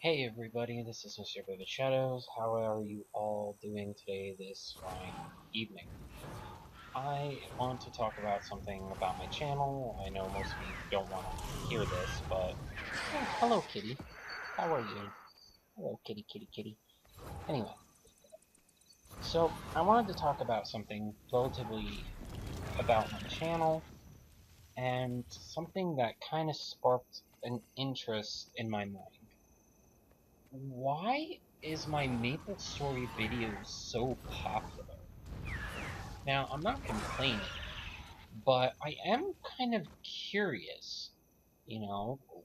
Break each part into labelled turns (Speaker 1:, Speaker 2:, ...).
Speaker 1: Hey everybody, this is Mr. Vivid Shadows. How are you all doing today this fine evening? I want to talk about something about my channel. I know most of you don't want to hear this, but... Oh, hello kitty. How are you? Hello kitty, kitty, kitty. Anyway, so I wanted to talk about something relatively about my channel, and something that kind of sparked an interest in my mind. Why is my MapleStory videos so popular? Now, I'm not complaining, but I am kind of curious.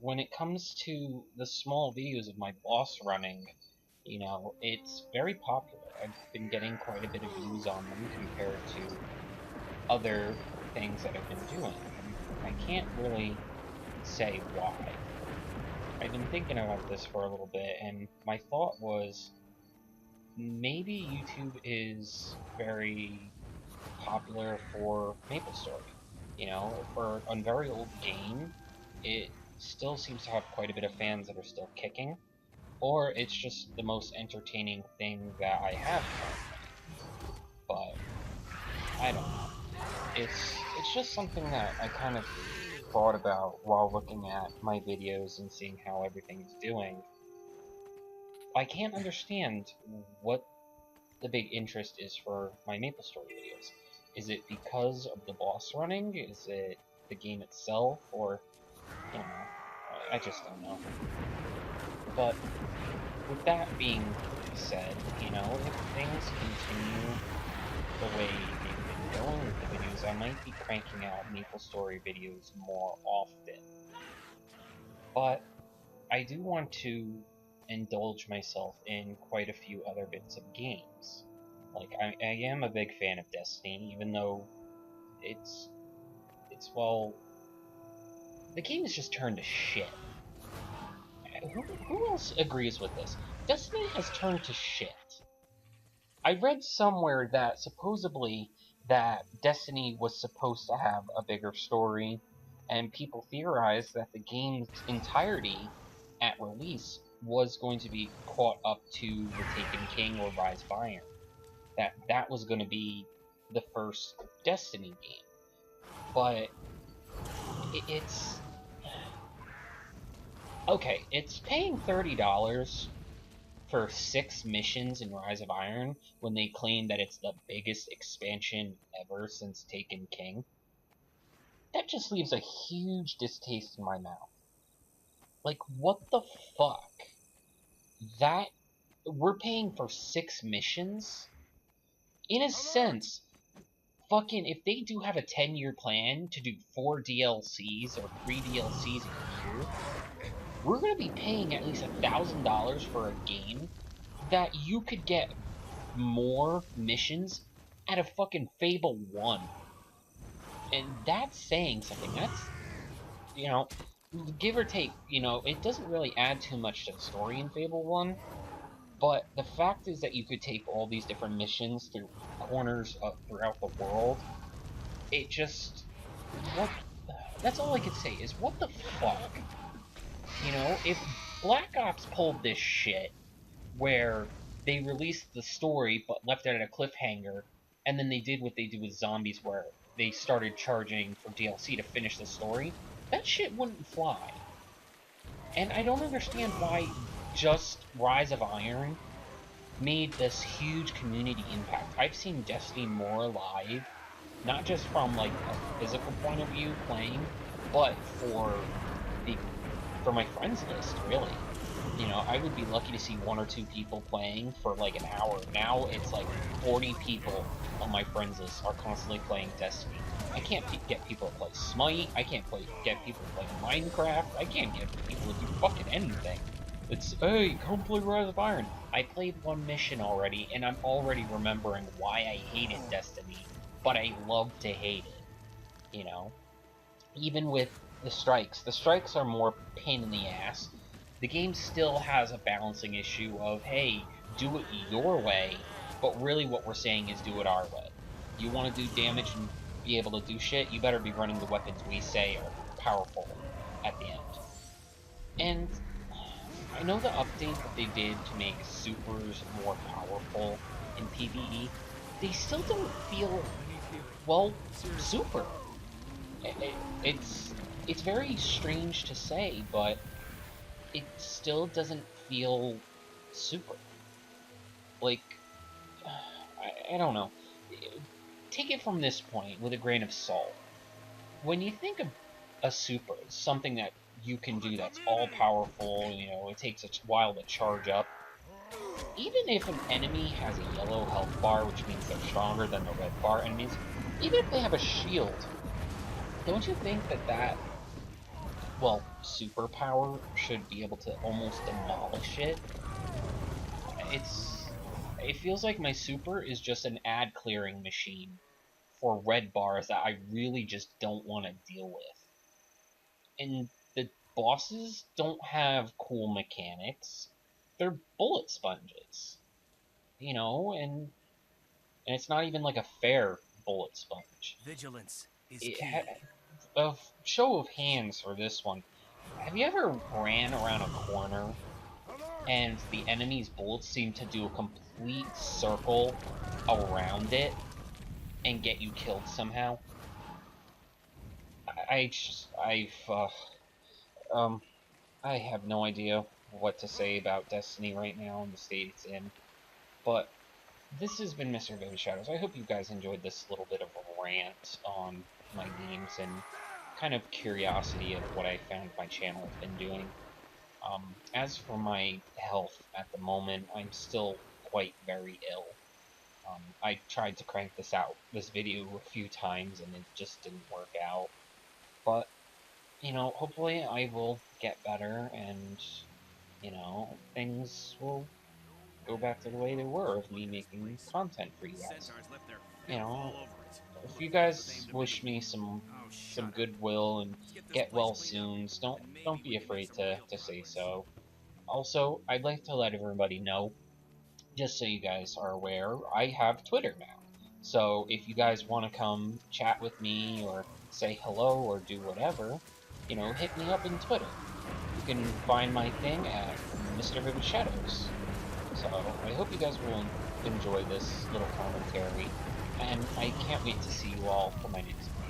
Speaker 1: When it comes to the small videos of my boss running, it's very popular. I've been getting quite a bit of views on them compared to other things that I've been doing. And I can't really say why. I've been thinking about this for a little bit, and my thought was maybe YouTube is very popular for MapleStory. For a very old game, it still seems to have quite a bit of fans that are still kicking, or it's just the most entertaining thing that I have currently. But I don't know. It's just something that I kind of thought about while looking at my videos and seeing how everything's doing. I can't understand what the big interest is for my MapleStory videos. Is it because of the boss running? Is it the game itself? Or, I just don't know. But with that being said, if things continue the way they've been going with the videos, I might be cranking out MapleStory videos more often. But I do want to indulge myself in quite a few other bits of games. Like, I am a big fan of Destiny, even though it's, well, the game has just turned to shit. Who else agrees with this? Destiny has turned to shit. I read somewhere that supposedly that Destiny was supposed to have a bigger story, and people theorized that the game's entirety at release was going to be caught up to the Taken King or Rise of Iron. That was going to be the first Destiny game. But it's okay. It's paying $30 for 6 missions in Rise of Iron when they claim that it's the biggest expansion ever since Taken King. That just leaves a huge distaste in my mouth. Like, what the fuck? That we're paying for 6 missions? In a sense, fucking, if they do have a 10-year plan to do 4 DLCs or 3 DLCs a year, we're going to be paying at least $1,000 for a game that you could get more missions out of fucking Fable 1. And that's saying something. That's, you know, give or take, it doesn't really add too much to the story in Fable 1, but the fact is that you could take all these different missions through corners throughout the world. It just, what, that's all I could say is, what the fuck? If Black Ops pulled this shit, where they released the story but left it at a cliffhanger, and then they did what they do with zombies, where they started charging for DLC to finish the story, that shit wouldn't fly. And I don't understand why just Rise of Iron made this huge community impact. I've seen Destiny more live, not just from like a physical point of view playing, but the for my friends list, really. I would be lucky to see 1 or 2 people playing for like an hour. Now it's like 40 people on my friends list are constantly playing Destiny. I can't get people to play Smite. I can't get people to play Minecraft. I can't get people to do fucking anything. It's, hey, come play Rise of Iron. I played 1 mission already, and I'm already remembering why I hated Destiny, but I love to hate it, Even with the strikes are more pain in the ass. The game still has a balancing issue of, hey, do it your way, but really what we're saying is do it our way. You want to do damage and be able to do shit, you better be running the weapons we say are powerful at the end. And I know the update that they did to make supers more powerful in PvE, they still don't feel, well, super. It's very strange to say, but it still doesn't feel super. Like, I don't know. Take it from this point with a grain of salt. When you think of a super, something that you can do that's all powerful, it takes a while to charge up. Even if an enemy has a yellow health bar, which means they're stronger than the red bar enemies, even if they have a shield, don't you think that, well, superpower should be able to almost demolish it? It feels like my super is just an ad clearing machine for red bars that I really just don't want to deal with. And the bosses don't have cool mechanics. They're bullet sponges, and it's not even like a fair bullet sponge.
Speaker 2: Vigilance is
Speaker 1: It
Speaker 2: key.
Speaker 1: a show of hands for this one. Have you ever ran around a corner and the enemy's bullets seem to do a complete circle around it and get you killed somehow? I just, um, I have no idea what to say about Destiny right now in the state it's in. But this has been Mr. Vivid Shadows. I hope you guys enjoyed this little bit of a rant on my games and kind of curiosity of what I found my channel has been doing. As for my health at the moment, I'm still quite very ill. I tried to crank this video a few times, and it just didn't work out. But, hopefully I will get better and, things will go back to the way they were of me making content for you guys.
Speaker 2: Centaurs left their
Speaker 1: You
Speaker 2: filth
Speaker 1: know,
Speaker 2: all over it.
Speaker 1: if you
Speaker 2: All the
Speaker 1: guys
Speaker 2: same to
Speaker 1: wish
Speaker 2: me.
Speaker 1: me some
Speaker 2: Oh,
Speaker 1: some
Speaker 2: shut up.
Speaker 1: goodwill and
Speaker 2: Let's get this
Speaker 1: get
Speaker 2: place
Speaker 1: well
Speaker 2: cleaned up,
Speaker 1: soon,
Speaker 2: and
Speaker 1: don't
Speaker 2: maybe
Speaker 1: be
Speaker 2: we can make
Speaker 1: afraid
Speaker 2: some
Speaker 1: to
Speaker 2: real
Speaker 1: say
Speaker 2: progress.
Speaker 1: so. Also, I'd like to let everybody know, just so you guys are aware, I have Twitter now. So if you guys want to come chat with me or say hello or do whatever, hit me up in Twitter. You can find my thing at Mr. Vivid Shadows. So I hope you guys will enjoy this little commentary, and I can't wait to see you all for my next video.